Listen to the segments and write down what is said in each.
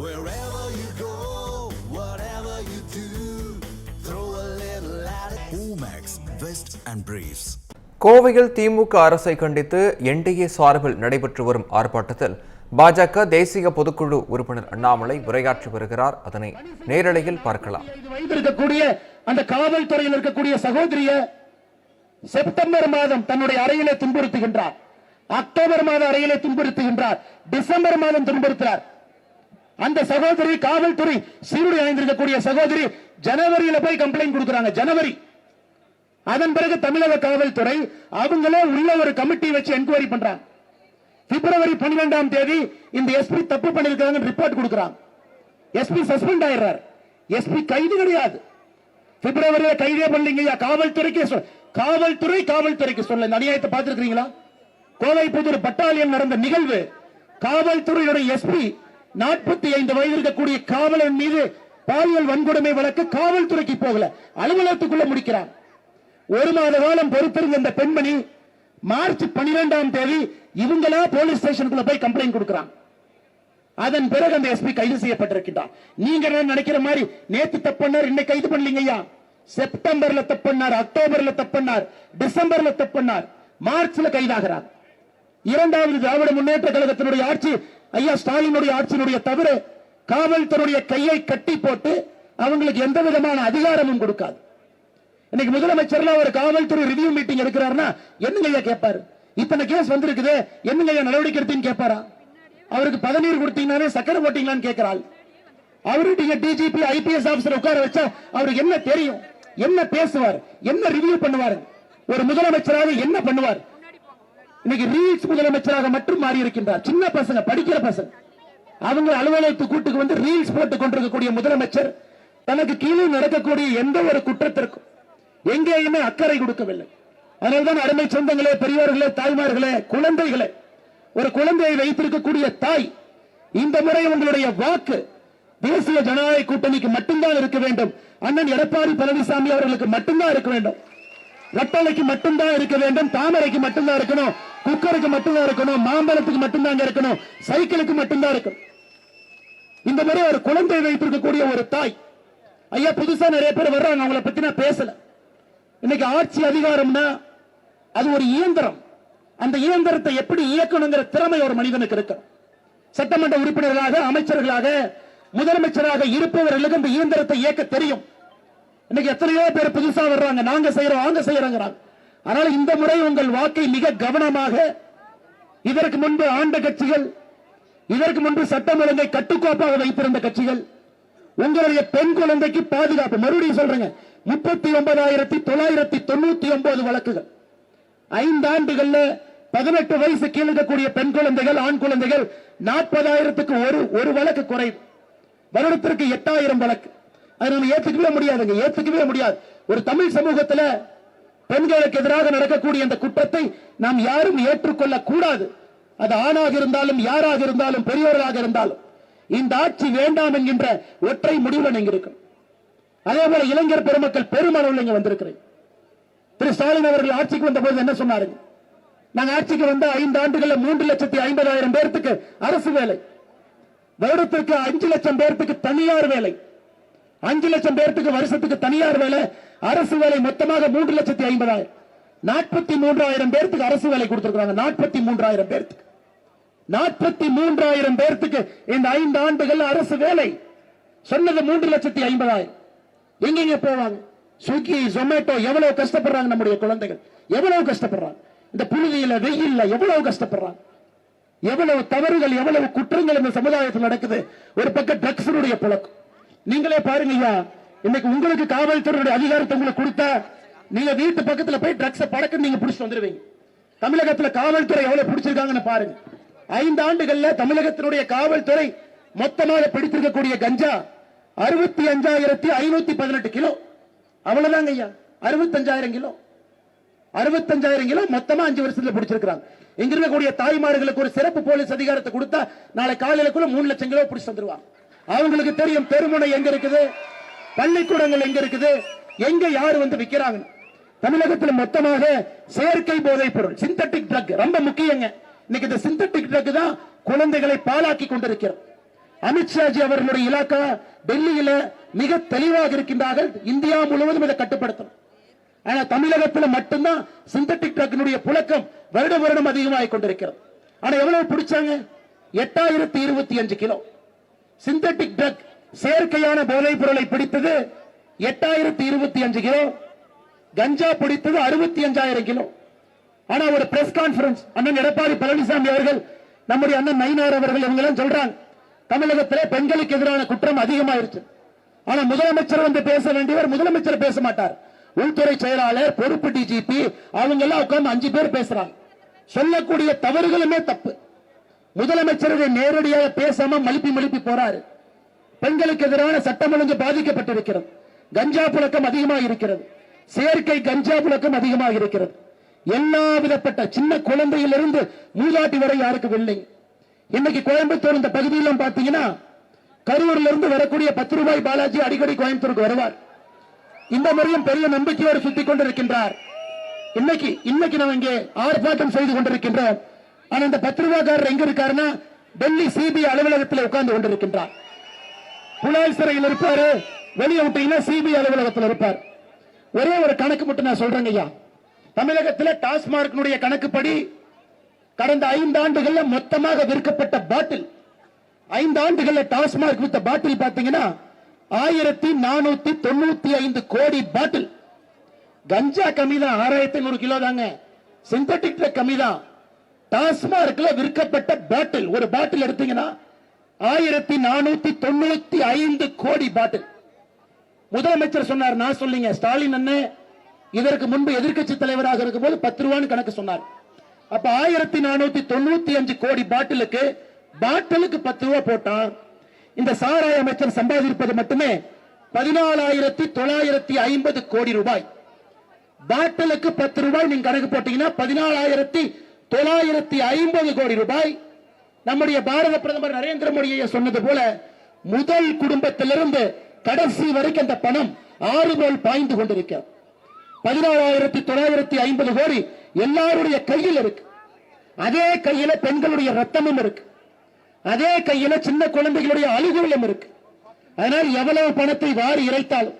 Wherever you go, whatever you do, throw a little at it. Omax, Vest and Briefs. கோவையில் திமுக அரசை கண்டித்து NDA சார்பில் நடைபெற்று வரும் ஆர்ப்பாட்டத்தில் பாஜக தேசிய பொதுக்குழு உறுப்பினர் அண்ணாமலை உரையாற்றி வருகிறார். அதனை நேரலையில் பார்க்கலாம். வைத்திருக்கக்கூடிய அந்த காவல்துறையில் இருக்கக்கூடிய சகோதரிய செப்டம்பர் மாதம் தன்னுடைய அறையிலே துன்புறுத்துகின்றார், அக்டோபர் மாத அறையிலே துன்புறுத்துகின்றார், டிசம்பர் மாதம் துன்புறுத்துகிறார். அந்த சகோதரி காவல்துறை சீருடை அணிந்திருக்கக்கூடிய சகோதரி ஜனவரியில போய் கம்ப்ளைண்ட் கொடுக்கிறாங்க. ஜனவரி. அதன் பிறகு தமிழக காவல்துறை அவங்களே உள்ள ஒரு கமிட்டி வச்சு என்கொயரி பண்றாங்க. பிப்ரவரி 12ஆம் தேதி இந்த எஸ்பி தப்பு பண்ணிருக்காங்க ரிப்போர்ட் கொடுக்கிறாங்க. SP suspend ஆயிடுறார். எஸ்பி கைது கிடையாது. பிப்ரவரியில கைதே பண்ணீங்க. காவல்துறைக்கு சொல்ல இந்த அநியாயத்தை பார்த்திருக்கீங்களா? கோவை புதூர் பட்டாலியன் நடந்த நிகழ்வு. காவல்துறையுடைய எஸ்பி 45 வயது இருக்கக்கூடிய காவலன் மீது பாலியல் வன்கொடுமை வழக்கு காவல்துறைக்கு போகல, அலுவலகத்துக்குள்ள முடிக்கிறார். ஒரு மாத காலம் பொறுத்திருந்த இந்த பெண்மணி மார்ச் 12ஆம் தேதி இவங்களா போலீஸ் ஸ்டேஷனுக்குள்ள போய் கம்ப்ளைண்ட் கொடுக்கிறாங்க. அதன் பிறகு அந்த எஸ்பி கைது செய்யப்பட்டிருக்கிறார். நீங்க நினைக்கிற மாதிரி நேத்து தப்பண்ணார், இன்னைக்கு கைது பண்ணலீங்க ஐயா. செப்டம்பர்ல தப்பண்ணார், அக்டோபர்ல தப்பண்ணார், டிசம்பர்ல தப்பண்ணார், மார்ச்ல கைதாகிறார். இரண்டாவது திராவிட முன்னேற்ற கழகத்தினுடைய ஆட்சி, ஐயா ஸ்டாலினுடைய ஆட்சியினுடைய தவிர காவல்துறையுடைய கையை கட்டி போட்டு அவங்களுக்கு எந்த விதமான அதிகாரமும் கொடுக்காது. இன்னைக்கு முதலமைச்சர்ல ஒரு காவல்துறை ரிவ்யூ மீட்டிங் எடுக்கிறாருன்னா என்னங்க ஐயா கேட்பாரு? இத்தனை கேஸ் வந்திருக்குது, என்னங்க ஐயா நடவடிக்கை எடுத்தீங்கன்னு கேட்பாரா? அவருக்கு பதநீர் கொடுத்தீங்கன்னாலே சக்கரை போட்டீங்களான்னு கேட்கிறாள். அவருடைய டிஜிபி ஐபிஎஸ் ஆபீசர் உட்கார வச்சா அவருக்கு என்ன தெரியும்? என்ன பேசுவார்? என்ன ரிவ்யூ பண்ணுவார்? ஒரு முதலமைச்சராக என்ன பண்ணுவார்? இன்னைக்கு ரீல்ஸ் முதலமைச்சராக மட்டும் மாறி இருக்கின்றார். சின்ன பசங்க, படிக்கிற பசங்க, அவங்க அலுவலகத்து கூட்டுக்கு வந்து ரீல்ஸ் போட்டுக் கொண்டிருக்கக்கூடிய முதலமைச்சர் தனக்கு கீழே நடக்கக்கூடிய எந்த ஒரு குற்றத்திற்கும் எங்கேயுமே அக்கறை கொடுக்கவில்லை. அதனால்தான் அருமை சொந்தங்களே, பெரியவர்களே, தாய்மார்களே, குழந்தைகளே, ஒரு குழந்தையை வைத்திருக்கக்கூடிய தாய், இந்த முறை உங்களுடைய வாக்கு தேசிய ஜனநாயக கூட்டணிக்கு மட்டும்தான் இருக்க வேண்டும். அண்ணன் எடப்பாடி பழனிசாமி அவர்களுக்கு மட்டும்தான் இருக்க வேண்டும். ரட்டளைக்கு மட்டும்தான் இருக்க வேண்டும். தாமரைக்கு மட்டும்தான் இருக்கணும். குக்கருக்கு மட்டும்தான் இருக்கணும். மாம்பழத்துக்கு மட்டும்தான் இருக்கணும். சைக்கிளுக்கு மட்டும்தான் இருக்கணும். இந்த முறை ஒரு குழந்தை வைத்திருக்கக்கூடிய ஒரு தாய், ஐயா புதுசா நிறைய பேர் வர்றாங்க, அவங்களை பத்தி நான் பேசல. இன்னைக்கு ஆட்சி அதிகாரம்னா அது ஒரு இயந்திரம். அந்த இயந்திரத்தை எப்படி இயக்கணுங்கிற திறமை ஒரு மனிதனுக்கு இருக்கு. சட்டமன்ற உறுப்பினர்களாக, அமைச்சர்களாக, முதலமைச்சராக இருப்பவர்களுக்கு இந்த இயந்திரத்தை இயக்க தெரியும். இன்னைக்கு எத்தனையோ பேர் புதுசா வர்றாங்க, நாங்க செய்யறோம், அவங்க செய்யறாங்க. ஆனால் இந்த முறை உங்கள் வாக்கை மிக கவனமாக, இதற்கு முன்பு ஆண்ட கட்சிகள், இதற்கு முன்பு சட்டம் ஒழுங்கை கட்டுக்கோப்பாக வைத்திருந்த கட்சிகள், உங்களுடைய பெண் குழந்தைக்கு பாதுகாப்பு, மறுபடியும் சொல்றேங்க, 39,999 வழக்குகள். 5 ஆண்டுகள்ல 18 வயசு கீழ் இருக்கக்கூடிய பெண் குழந்தைகள், ஆண் குழந்தைகள் 40,000க்கு ஒரு வழக்கு குறைவு. வருடத்திற்கு 8,000 வழக்கு. அதை நம்ம ஏத்துக்கவே முடியாதுங்க, ஏத்துக்கவே முடியாது. ஒரு தமிழ் சமூகத்தில் பெண்களுக்கு எதிராக நடக்கக்கூடிய இந்த குற்றத்தை நாம் யாரும் ஏற்றுக்கொள்ள கூடாது. அது ஆணாக இருந்தாலும், யாராக இருந்தாலும், பெரியவர்களாக இருந்தாலும் இந்த ஆட்சி வேண்டாம் என்கின்ற ஒற்றை முடிவுல நீங்க இருக்கணும். அதே போல இளைஞர் பெருமக்கள் பெருமளவில் இங்க வந்திருக்கிறேன். திரு ஸ்டாலின் அவர்கள் ஆட்சிக்கு வந்த போது என்ன சொன்னாருங்க? நாங்க ஆட்சிக்கு வந்த 5 ஆண்டுகள்ல 3,50,000 பேருக்கு அரசு வேலை, வருடத்திற்கு 5 லட்சம் பேருக்கு தனியார் வேலை, 5 லட்சம் பேருக்கு வருஷத்துக்கு தனியார் வேலை, அரசு வேலை மொத்தமாக 3,50,000. 43,000 பேருக்கு அரசு வேலை கொடுத்திருக்காங்க. 43,000 பேருக்கு, 43,000 பேருக்கு இந்த 5 ஆண்டுகள் அரசு வேலை. சொன்னது 3,50,000. எங்க போவாங்க? ஸ்விக்கி, ஜொமேட்டோ எவ்வளவு கஷ்டப்படுறாங்க நம்முடைய குழந்தைகள், எவ்வளவு கஷ்டப்படுறாங்க இந்த புழுதியில, வெயில்ல எவ்வளவு கஷ்டப்படுறாங்க. எவ்வளவு தவறுகள், எவ்வளவு குற்றங்கள் இந்த சமுதாயத்தில் நடக்குது. ஒரு பக்கம் ட்ரக்ஸுடைய புழக்கம். நீங்களே பாருங்க ஐயா, இன்னைக்கு உங்களுக்கு காவல்துறையுடைய அதிகாரத்தை உங்களுக்கு கொடுத்தா நீங்க வீட்டு பக்கத்துல போய் ட்ரக்ஸை படக்க நீங்க பிடிச்சிட்டு வந்துருவீங்க. தமிழகத்துல காவல்துறை எவ்வளவு பிடிச்சிருக்காங்கன்னு பாருங்க. 5 ஆண்டுகள்ல தமிழகத்தினுடைய காவல்துறை மொத்தமாக பிடித்திருக்கக்கூடிய கஞ்சா 65,518 கிலோ. அவ்வளவுதாங்க ஐயா, 65,000 கிலோ. 65,000 கிலோ மொத்தமா 5 வருஷத்துல பிடிச்சிருக்காங்க. இங்க இருக்கக்கூடிய தாய்மார்களுக்கு ஒரு சிறப்பு போலீஸ் அதிகாரத்தை கொடுத்தா நாளை காலையிலக்குள்ள 3 லட்சம் கிலோ பிடிச்சு வந்துருவாங்க. அவங்களுக்கு தெரியும் தெருமுனை எங்க இருக்குது, பள்ளிக்கூடங்கள் எங்க இருக்குது, எங்க யாரு வந்து விக்கிறாங்க. தமிழகத்தில் மொத்தமாக செயற்கை போதைப் பொருள், சிந்தட்டிக் ட்ரக் ரொம்ப முக்கியங்க. இன்னைக்கு இந்த சிந்தட்டிக் ட்ரக் தான் குழந்தைகளை பாழாக்கி கொண்டிருக்கிறது. அமித்ஷாஜி அவர்களுடைய இலாக்கா டெல்லியில மிக தெளிவாக இருக்கின்றார்கள். இந்தியா முழுவதும் இதை கட்டுப்படுத்தணும். ஆனா தமிழகத்தில் மட்டும்தான் சிந்தட்டிக் ட்ரக்கினுடைய புழக்கம் வருட வருடம் அதிகமாக கொண்டிருக்கிறது. ஆனா எவ்வளவு பிடிச்சாங்க? 8025 கிலோ சிந்தட்டிக் ட்ரக், செயற்கையான போதைப் பொருளை பிடித்தது 8025 கிலோ, கஞ்சா பிடித்தது 65,000 கிலோ. ஆனா ஒரு பிரஸ் கான்பரன்ஸ் அண்ணன் எடப்பாடி பழனிசாமி அவர்கள், நம்முடைய அண்ணன் நயினார் அவர்கள் இவங்க எல்லாம் சொல்றாங்க, தமிழகத்திலே பெண்களுக்கு எதிரான குற்றம் அதிகமாயிருச்சு. ஆனா முதலமைச்சர் வந்து பேச வேண்டியவர் முதலமைச்சர் பேச மாட்டார். உள்துறை செயலாளர், பொறுப்பு டிஜிபி அவங்க எல்லாம் உட்கார்ந்து 5 பேர் பேசுறாங்க. சொல்லக்கூடிய தவறுகளுமே தப்பு. முதலமைச்சர் நேரடியாக பேசாம மழுப்பி போறாரு. பெண்களுக்கு எதிரான சட்டம் ஒழுங்கு பாதிக்கப்பட்டிருக்கிறது. கஞ்சா புழக்கம் அதிகமாக இருக்கிறது. செயற்கை கஞ்சா புழக்கம் அதிகமாக இருக்கிறது. எல்லா விதப்பட்ட சின்ன குழந்தையிலிருந்து மூதாட்டி வரை யாருக்கு இல்லை. இன்னைக்கு கோயம்புத்தூர் இந்த பகுதியிலும் பாத்தீங்கன்னா, கரூர்ல இருந்து வரக்கூடிய 10 ரூபாய் பாலாஜி அடிக்கடி கோயம்புத்தூருக்கு வருவார். இந்த முறையும் பெரிய நம்பிக்கையோடு சுத்திக் கொண்டிருக்கின்றார். இன்னைக்கு நாம் இங்கே ஆர்ப்பாட்டம் செய்து கொண்டிருக்கின்றோம். ஆனா இந்த 10 ரூபாய்க்காரர் எங்க இருக்காருன்னா, டெல்லி சிபிஐ அலுவலகத்தில் உட்கார்ந்து கொண்டிருக்கின்றார். புலால் சிறையில் இருப்பாரு, வெளியே விட்டீங்கன்னா சிபிஐ அலுவலகத்தில் இருப்பார். ஒரே ஒரு கணக்கு மட்டும் நான் சொல்றேங்க ஐயா. தமிழகத்தில் டாஸ்மார்க் கணக்குப்படி கடந்த 5 ஆண்டுகள்ல மொத்தமாக விற்கப்பட்ட பாட்டில், 5 ஆண்டுகள்ல டாஸ்மார்க் வித்த பாட்டில் பாத்தீங்கன்னா 1495 கோடி பாட்டில். கஞ்சா கம்மி தான், 6500 கிலோ தாங்க. சிந்தட்டிக் கம்மி தான். டாஸ்மார்க்ல விற்கப்பட்ட பாட்டில், ஒரு பாட்டில் எடுத்தீங்கன்னா 1495 கோடி பாட்டில். முதலமைச்சர் சொன்னார், நான் சொல்லிங்க, ஸ்டாலின் அண்ணன் இதற்கு முன்பு எதிர்க்கட்சி தலைவராக இருக்கும் போது 10 ரூபான்னு கணக்கு சொன்னார். அப்ப 1495 கோடி பாட்டிலுக்கு 10 ரூபாய் போட்டான். இந்த சாராய அமைச்சர் சம்பாதிப்பது மட்டுமே 14,950 கோடி ரூபாய். பாட்டிலுக்கு 10 ரூபாய் நீங்க கணக்கு போட்டீங்கன்னா 14,950 கோடி ரூபாய். நம்முடைய பாரத பிரதமர் நரேந்திர மோடியை சொன்னது போல முதல் குடும்பத்திலிருந்து கடைசி வரைக்கும் அந்த பணம் 6 போல் பாய்ந்து கொண்டிருக்கிறது. 14,950 கோடி எல்லாருடைய கையில் இருக்கு. அதே கையில பெண்களுடைய ரத்தமும் இருக்கு. அதே கையில சின்ன குழந்தைகளுடைய அழுகுகளும் இருக்கு. அதனால் எவ்வளவு பணத்தை வாரி இறைத்தாலும்,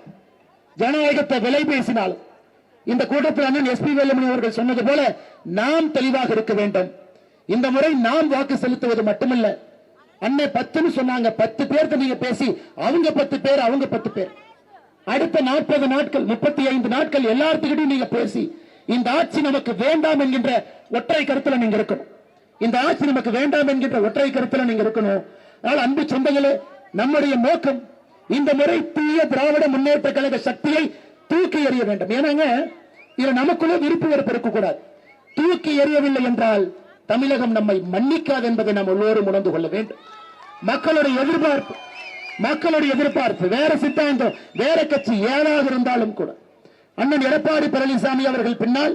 ஜனநாயகத்தை விலை பேசினாலும், இந்த கூட்டத்தில் அண்ணன் எஸ்பி வேலுமணி அவர்கள் சொன்னது போல நாம் தெளிவாக இருக்க வேண்டும். இந்த முறை நாம் வாக்கு செலுத்துவது மட்டுமல்ல, அண்ணன் 10 சொன்னாங்க, 10 பேருக்கு நீங்க பேசி அவங்க 10 பேர், அவங்க 10 பேர். அடுத்த 40 நாட்கள், 35 நாட்கள் எல்லாத்துக்கிட்டையும் நீங்க பேசி இந்த ஆட்சி நமக்கு வேண்டாம் என்கின்ற ஒற்றை கருத்துல நீங்க இருக்கணும். இந்த ஆட்சி நமக்கு வேண்டாம் என்கின்ற ஒற்றை கருத்துல நீங்க இருக்கணும். அதனால் அன்பு சொந்தங்களே, நம்முடைய நோக்கம் இந்த முறை தீய திராவிட முன்னேற்ற கழக சக்தியை தூக்கி எறிய வேண்டும். ஏன்னாங்க, இதுல நமக்குள்ள விருப்பு வெறுப்பு இருக்கக்கூடாது. தூக்கி எறியவில்லை என்றால் தமிழகம் நம்மை மன்னிக்காது என்பதை நாம் எல்லோரும் உணர்ந்து கொள்ள வேண்டும். மக்களுடைய எதிர்பார்ப்பு வேற சித்தாந்தம், வேற கட்சி ஏதாக இருந்தாலும் கூட அண்ணன் எடப்பாடி பழனிசாமி அவர்கள் பின்னால்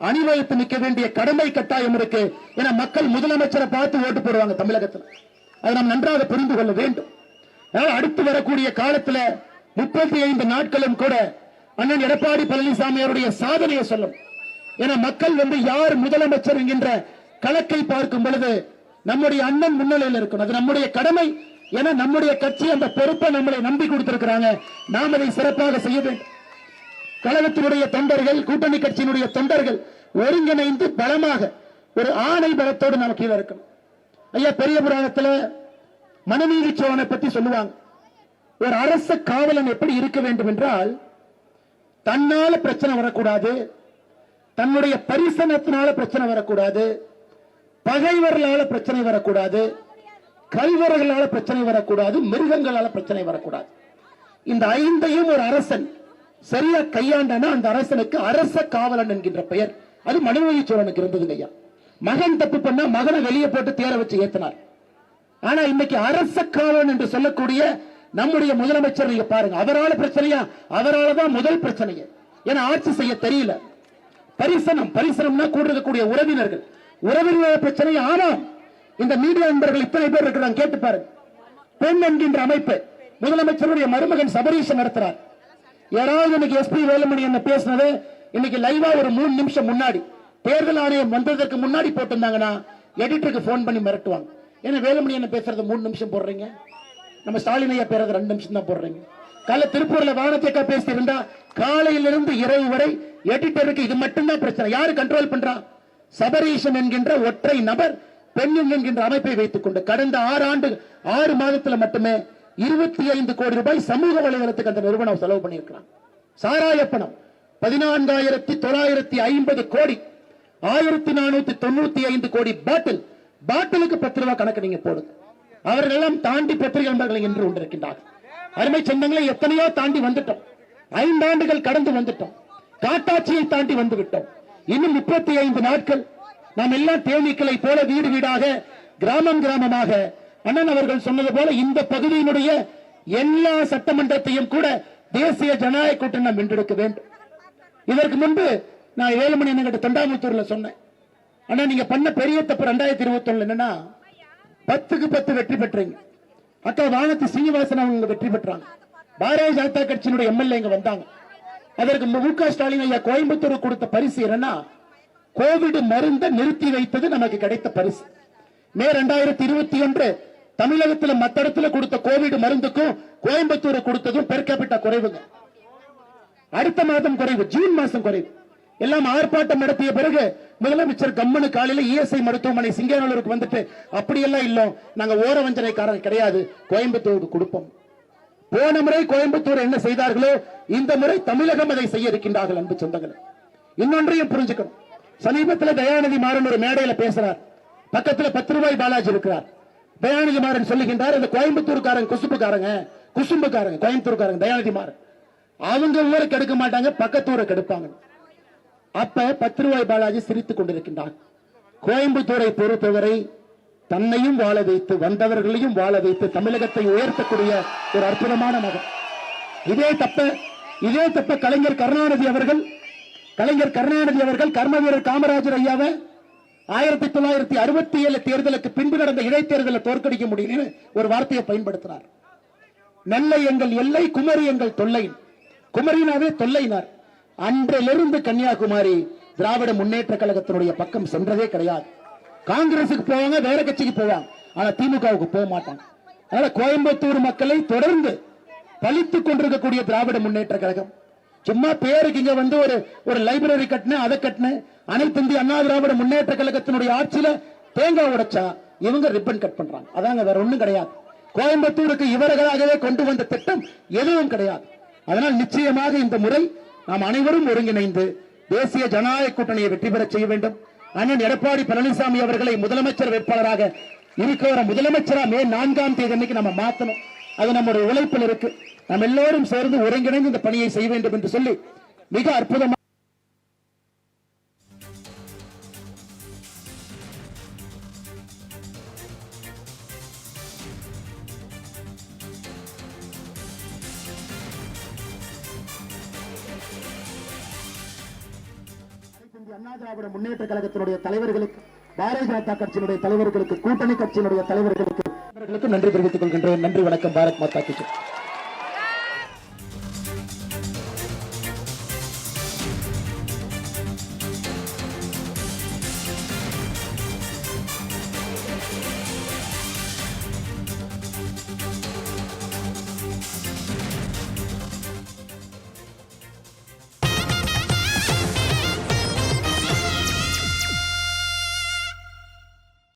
அணிவகுத்து நிற்க வேண்டிய கடமை கட்டாயம் இருக்கு. என மக்கள் முதலமைச்சரை பார்த்து ஓட்டு போடுவாங்க தமிழகத்தில். அதை நாம் நன்றாக புரிந்து கொள்ள வேண்டும். அடுத்து வரக்கூடிய காலத்தில் 35 நாட்களும் கூட அண்ணன் எடப்பாடி பழனிசாமி அவருடைய சாதனையை சொல்லும். என மக்கள் யார் முதலமைச்சர் என்கின்ற கணக்கை பார்க்கும் பொழுது நம்முடைய அண்ணன் முன்னிலையில் இருக்கும். அது நம்முடைய கடமை. என நம்முடைய கட்சி அந்த பொறுப்பை நம்மளை நம்பி கொடுத்திருக்கிறாங்க. நாம் அதை சிறப்பாக செய்ய வேண்டும். கழகத்தினுடைய தொண்டர்கள், கூட்டணி கட்சியினுடைய தொண்டர்கள் ஒருங்கிணைந்து பலமாக ஒரு ஆணை பலத்தோடு நாம் கீழே இருக்கணும். ஐயா, பெரிய புராணத்தில் மனுநீதி சோழனை பத்தி சொல்லுவாங்க. ஒரு அரச காவலன் எப்படி இருக்க வேண்டும் என்றால், தன்னால பிரச்சனை வரக்கூடாது, தன்னுடைய பரிசனத்தினால பிரச்சனை வரக்கூடாது, பகைவர்களால பிரச்சனை வரக்கூடாது, கல்வர்களால பிரச்சனை வரக்கூடாது, மிருகங்களால பிரச்சனை வரக்கூடாது. இந்த 5ஐயும் ஒரு அரசன் சரியா கையாண்டானா அந்த அரசனுக்கு அரச காவலன் என்கின்ற பெயர். அது மனுநீதி சோழனுக்கு இருந்ததுங்க ஐயா. மகன் தப்பு பண்ணா மகனை வெளியே போட்டு தேர வச்சு ஏத்தினார். ஆனா இன்னைக்கு அரச காவலன் என்று சொல்லக்கூடிய நம்முடைய முதலமைச்சர் நீங்க பாருங்க, அவரால பிரச்சனையா? அவரால தான் முதல் பிரச்சனையே. ஏன்னா ஆட்சி செய்ய தெரியல. பரிசனம்னா கூட இருக்கக்கூடிய உறவினர்கள் பிரச்சனை. ஆனாம் இந்த மீடியா நண்பர்கள் இத்தனை பேர் இருக்கிறாங்க, கேட்டு பாருங்க. பெண் என்கின்ற அமைப்பு முதலமைச்சருடைய மருமகன் சபரீஷன் நடத்துறார். யாராவது இன்னைக்கு எஸ்பி வேலுமணி என்ன பேசினது இன்னைக்கு லைவா ஒரு 3 நிமிஷம் முன்னாடி, தேர்தல் ஆணையம் வந்ததற்கு முன்னாடி போட்டிருந்தாங்கன்னா எடிட்டருக்கு போன் பண்ணி மிரட்டுவாங்க. ஏன்னா வேலுமணி என்ன பேசுறது 3 நிமிஷம் போடுறீங்க, நம்ம ஸ்டாலின் ஐயா பேர் 2 நிமிஷம் தான் போடுறீங்க. காலைல திருப்பூர்ல வானத்தேக்கா பேசி இருந்தா காலையிலிருந்து இரவு வரை எடிட்டருக்கு இது மட்டும்தான் பிரச்சனை. யாரு கண்ட்ரோல் பண்றா? சபரீஷன் என்கின்ற ஒற்றை நபர் பெண்ணின் என்கின்ற அமைப்பை வைத்துக் கொண்டு கடந்த 6 மாதத்துல மட்டுமே 25 கோடி ரூபாய் சமூக வலைதளத்துக்கு அந்த நிறுவனம் செலவு பண்ணியிருக்கிறான். சாராய பணம் 14,950 கோடி, 1,495 கோடி பாட்டிலுக்கு 10 ரூபாய் கணக்கு நீங்க போடுங்க. அவர்கள் எல்லாம் தாண்டி பத்திரிகை நண்பர்கள் என்று கொண்டிருக்கின்றார்கள். அருமை சொந்தங்களை எத்தனையோ தாண்டி வந்துட்டோம். 5 ஆண்டுகள் கடந்து வந்துட்டோம். காட்டாட்சியை தாண்டி வந்து விட்டோம். இன்னும் 35 நாட்கள் நாம் எல்லாம் தேனீக்களை போல வீடு வீடாக கிராமமாக அண்ணன் அவர்கள் சொன்னது போல இந்த பகுதியினுடைய எல்லா சட்டமன்றத்தையும் கூட தேசிய ஜனநாயக கூட்டணி நாம் வென்றெடுக்க வேண்டும். இதற்கு முன்பு நான் 7 மணி என்ன தொண்டாமுத்தூர்ல சொன்னேன். ஆனா நீங்க பண்ண பெரிய தப்பு 2021 என்னன்னா 10க்கு 10 வெற்றி பெற்றீங்க. அக்கா வானதி சீனிவாசன் அவங்க வெற்றி பெற்றாங்க. பாரதிய ஜனதா கட்சியினுடைய எம்எல்ஏ இங்க வந்தாங்க. அதற்கு மு.க. ஸ்டாலின் ஐயா கோயம்புத்தூர் கொடுத்த பரிசு என்னன்னா கோவிட் மருந்தை நிறுத்தி வைத்தது நமக்கு கிடைத்த பரிசு. மே 2021 தமிழகத்தில் மற்ற இடத்துல கொடுத்த கோவிட் மருந்துக்கும் கோயம்புத்தூர் கொடுத்ததும் பெர் கேபிட்டா குறைவுங்க. அடுத்த மாதம் குறைவு, ஜூன் மாசம் குறைவு. எல்லாம் ஆர்ப்பாட்டம் நடத்திய பிறகு முதலமைச்சர் கம்மனு காலையில இஎஸ்ஐ மருத்துவமனை சிங்கநல்லூருக்கு வந்துட்டு அப்படியெல்லாம் இல்ல, நாங்க ஓர வஞ்சனைக்காரன் கிடையாது, கோயம்புத்தூருக்கு கொடுப்போம். போன முறை கோயம்புத்தூர் என்ன செய்தார்களோ இந்த முறை தமிழகம் அதை செய்ய இருக்கின்றார்கள். அன்பு சொந்தங்களே, இன்னொன்றையும் புரிஞ்சுக்கணும். சமீபத்தில் தயாநிதி மாறன் ஒரு மேடையில பேசுறார். பக்கத்துல 10 ரூபாய் பாலாஜி இருக்கிறார். தயாநிதி மாறன் சொல்லுகின்றார், இந்த கோயம்புத்தூர்காரங்க குசும்புக்காரங்க கோயம்புத்தூர்காரங்க தயாநிதி மாறன் அவங்க ஊருக்கு எடுக்க மாட்டாங்க, பக்கத்தூருக்கு எடுப்பாங்க. அப்ப 10 ரூபாய் பாலாஜி சிரித்துக் கொண்டிருக்கின்றார். கோயம்புத்தூரை பொறுத்தவரை தன்னையும் வாழ வைத்து வந்தவர்களையும் வாழ வைத்து தமிழகத்தை உயர்த்தக்கூடிய ஒரு அற்புதமான மகன். இதே தப்ப கலைஞர் கருணாநிதி அவர்கள் கர்ம வீரர் காமராஜர் ஐயாவை 1967 தேர்தலுக்கு பின்பு நடந்த இடைத்தேர்தலை தோற்கடிக்க முடியும் ஒரு வார்த்தையை பயன்படுத்தினார். நெல்லை எங்கள் எல்லை, குமரி எங்கள் தொல்லை. குமரினாவே தொல்லைனார். அன்றிலிருந்து கன்னியாகுமரி திராவிட முன்னேற்ற கழகத்தினுடைய பக்கம் சென்றதே கிடையாது. காங்கிரசுக்கு போவாங்க, வேற கட்சிக்கு போவாங்க, ஆனா திமுகவுக்கு போக மாட்டாங்க. அதனால கோயம்புத்தூர் மக்களை தொடர்ந்து பழித்துக் கொண்டிருக்கக்கூடிய திராவிட முன்னேற்ற கழகம் சும்மா பேருக்கு இங்க வந்து ஒரு லைப்ரரி கட்டின அதை கட்டின அனைத்து இந்திய அண்ணா திராவிட முன்னேற்ற கழகத்தினுடைய ஆட்சியில தேங்காய் உடைச்சா இவங்க ரிப்பன் கட் பண்றாங்க. அதாங்க, வேற ஒண்ணும் கிடையாது. கோயம்புத்தூருக்கு இவர்களாகவே கொண்டு வந்த திட்டம் எதுவும் கிடையாது. அதனால் நிச்சயமாக இந்த முறை நாம் அனைவரும் ஒருங்கிணைந்து தேசிய ஜனநாயக கூட்டணியை வெற்றி பெற செய்ய வேண்டும். அண்ணன் எடப்பாடி பழனிசாமி அவர்களை முதலமைச்சர் வேட்பாளராக இருக்கிற முதலமைச்சரா மே 4ஆம் தேதி அன்னைக்கு நம்ம மாத்தணும். அது நம்முடைய உழைப்பில் இருக்கு. நாம் எல்லோரும் சேர்ந்து ஒருங்கிணைந்து இந்த பணியை செய்ய வேண்டும் என்று சொல்லி மிக அற்புதமாக அண்ணா திராவிட முன்னேற்ற கழகத்தினுடைய தலைவர்களுக்கு, பாரதிய ஜனதா கட்சியினுடைய தலைவர்களுக்கு, கூட்டணி கட்சியினுடைய தலைவர்களுக்கு நன்றி தெரிவித்துக் கொள்கின்றேன். நன்றி, வணக்கம். பாரத் மாதா கி ஜெய்.